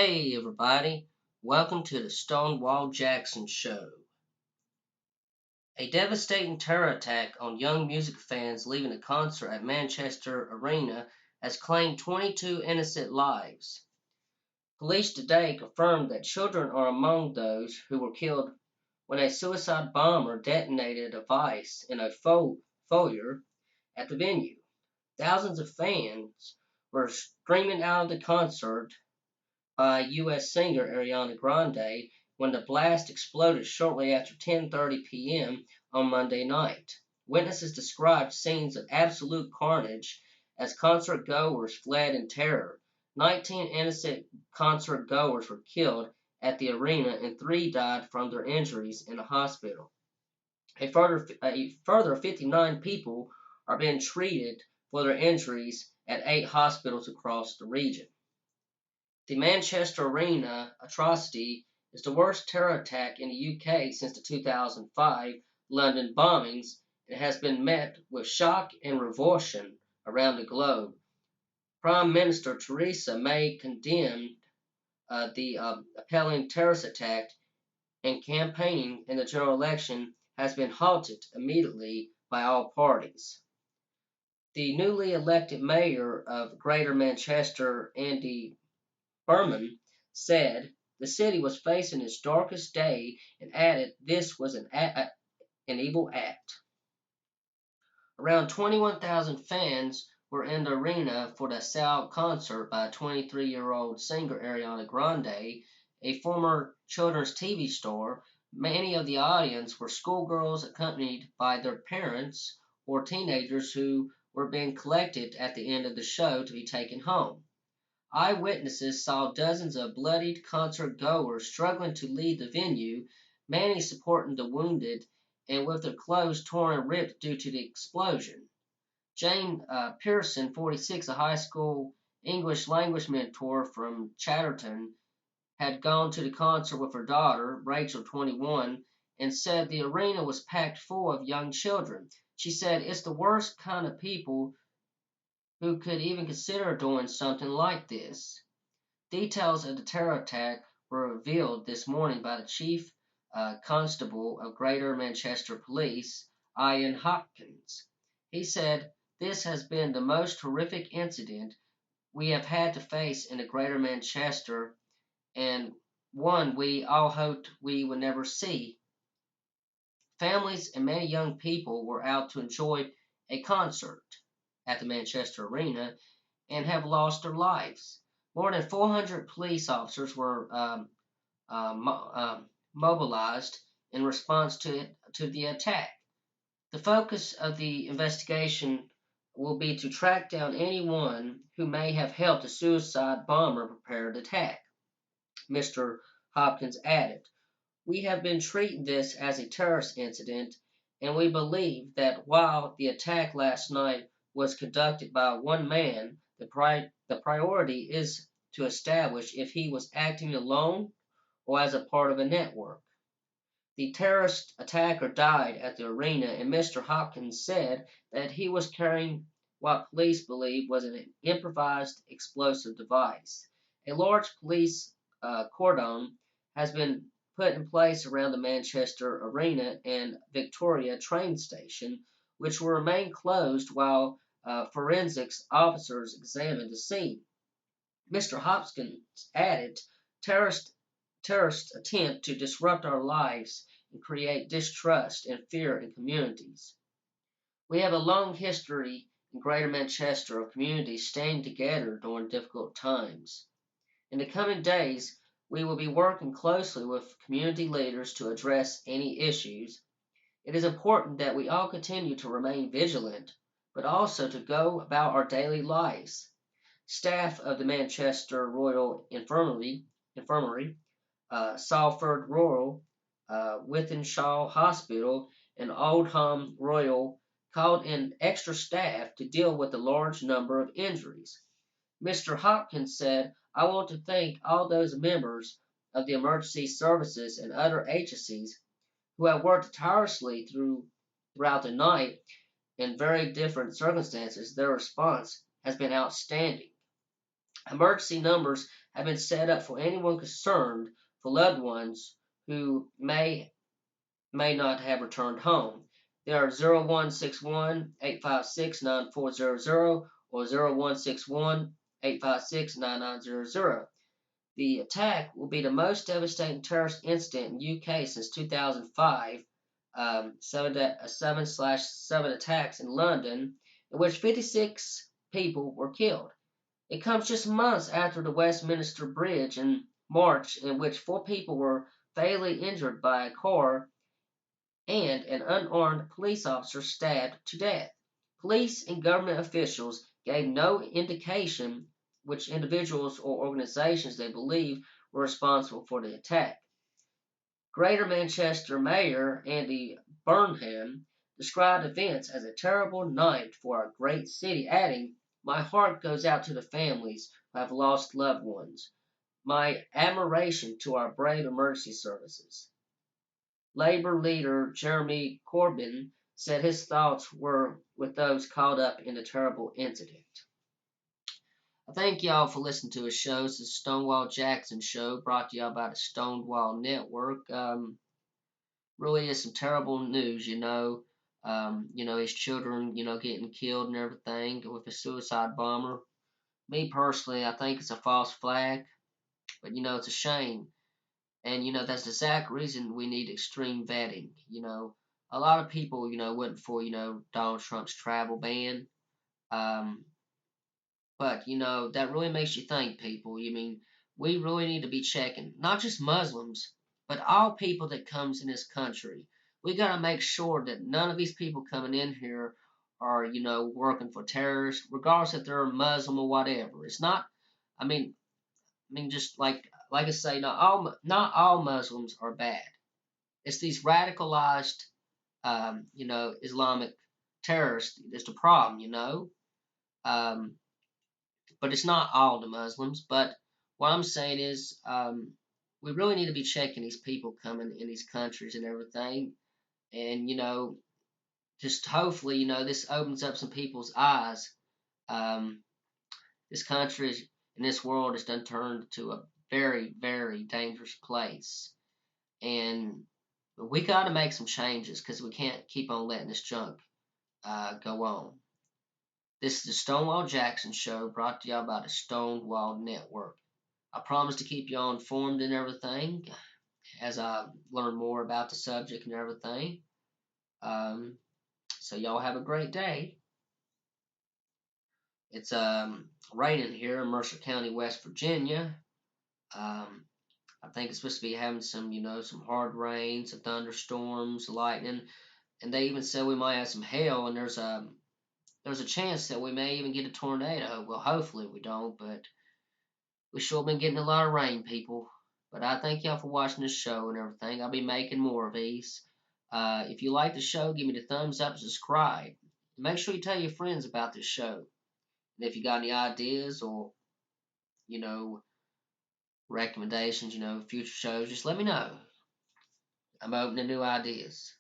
Hey everybody, welcome to the Stonewall Jackson Show. A devastating terror attack on young music fans leaving a concert at Manchester Arena has claimed 22 innocent lives. Police today confirmed that children are among those who were killed when a suicide bomber detonated a device in a foyer at the venue. Thousands of fans were streaming out of the concert by U.S. singer Ariana Grande when the blast exploded shortly after 10:30 p.m. on Monday night. Witnesses described scenes of absolute carnage as concert goers fled in terror. 19 innocent concert goers were killed at the arena and 3 died from their injuries in a hospital. A further 59 people are being treated for their injuries at 8 hospitals across the region. The Manchester Arena atrocity is the worst terror attack in the UK since the 2005 London bombings and has been met with shock and revulsion around the globe. Prime Minister Theresa May condemned the appalling terrorist attack, and campaigning in the general election has been halted immediately by all parties. The newly elected mayor of Greater Manchester, Andy Berman, said the city was facing its darkest day and added this was an evil act. Around 21,000 fans were in the arena for the sell-out concert by 23-year-old singer Ariana Grande, a former children's TV star. Many of the audience were schoolgirls accompanied by their parents or teenagers who were being collected at the end of the show to be taken home. Eyewitnesses saw dozens of bloodied concert goers struggling to leave the venue, many supporting the wounded and with their clothes torn and ripped due to the explosion. Jane Pearson, 46, a high school English language mentor from Chatterton, had gone to the concert with her daughter, Rachel, 21, and said the arena was packed full of young children. She said, "It's the worst kind of people who could even consider doing something like this." Details of the terror attack were revealed this morning by the Chief Constable of Greater Manchester Police, Ian Hopkins. He said, "This has been the most horrific incident we have had to face in the Greater Manchester, and one we all hoped we would never see." Families and many young people were out to enjoy a concert at the Manchester Arena and have lost their lives. More than 400 police officers were mobilized in response to the attack. The focus of the investigation will be to track down anyone who may have helped the suicide bomber prepare the attack, Mr. Hopkins added. "We have been treating this as a terrorist incident, and we believe that while the attack last night was conducted by one man, the priority is to establish if he was acting alone or as a part of a network." The terrorist attacker died at the arena, and Mr. Hopkins said that he was carrying what police believe was an improvised explosive device. A large police cordon has been put in place around the Manchester Arena and Victoria train station, which will remain closed while forensics officers examine the scene. Mr. Hopkins added, Terrorists attempt to disrupt our lives and create distrust and fear in communities. We have a long history in Greater Manchester of communities staying together during difficult times. In the coming days, we will be working closely with community leaders to address any issues. It is important that we all continue to remain vigilant, but also to go about our daily lives. Staff of the Manchester Royal Infirmary, Salford Royal, Wythenshawe Hospital, and Oldham Royal called in extra staff to deal with the large number of injuries. Mr. Hopkins said, "I want to thank all those members of the emergency services and other agencies who have worked tirelessly throughout the night in very different circumstances. Their response has been outstanding." Emergency numbers have been set up for anyone concerned for loved ones who may not have returned home. They are 0161-856-9400 or 0161-856-9900. The attack will be the most devastating terrorist incident in UK since 2005, 7/7 attacks in London, in which 56 people were killed. It comes just months after the Westminster Bridge in March, in which 4 people were fatally injured by a car and an unarmed police officer stabbed to death. Police and government officials gave no indication which individuals or organizations they believe were responsible for the attack. Greater Manchester Mayor Andy Burnham described events as a terrible night for our great city, adding, "My heart goes out to the families who have lost loved ones. My admiration to our brave emergency services." Labour leader Jeremy Corbyn said his thoughts were with those caught up in the terrible incident. I thank y'all for listening to his show. This is Stonewall Jackson Show, brought to y'all by the Stonewall Network. Really is some terrible news, his children, getting killed and everything with a suicide bomber. Me personally, I think it's a false flag, but it's a shame. And that's the exact reason we need extreme vetting. A lot of people, went for Donald Trump's travel ban. Um, but that really makes you think, people. We really need to be checking not just Muslims, but all people that comes in this country. We got to make sure that none of these people coming in here are working for terrorists, regardless if they're Muslim or whatever. It's not. I mean, just like I say, not all Muslims are bad. It's these radicalized, Islamic terrorists that's the problem. Um, but it's not all the Muslims. But what I'm saying is, we really need to be checking these people coming in these countries and everything, and just hopefully, this opens up some people's eyes. Um, this country and this world has done turned to a very, very dangerous place. And we got to make some changes because we can't keep on letting this junk go on. This is the Stonewall Jackson Show, brought to y'all by the Stonewall Network. I promise to keep y'all informed and everything as I learn more about the subject and everything. Um, so y'all have a great day. It's raining here in Mercer County, West Virginia. Um, I think it's supposed to be having some hard rain, some thunderstorms, lightning, and they even said we might have some hail, and there's a chance that we may even get a tornado. Well, hopefully we don't, but we sure been getting a lot of rain, people. But I thank y'all for watching this show and everything. I'll be making more of these. If you like the show, give me the thumbs up, subscribe. Make sure you tell your friends about this show. And if you got any ideas or you know recommendations, future shows, just let me know. I'm open to new ideas.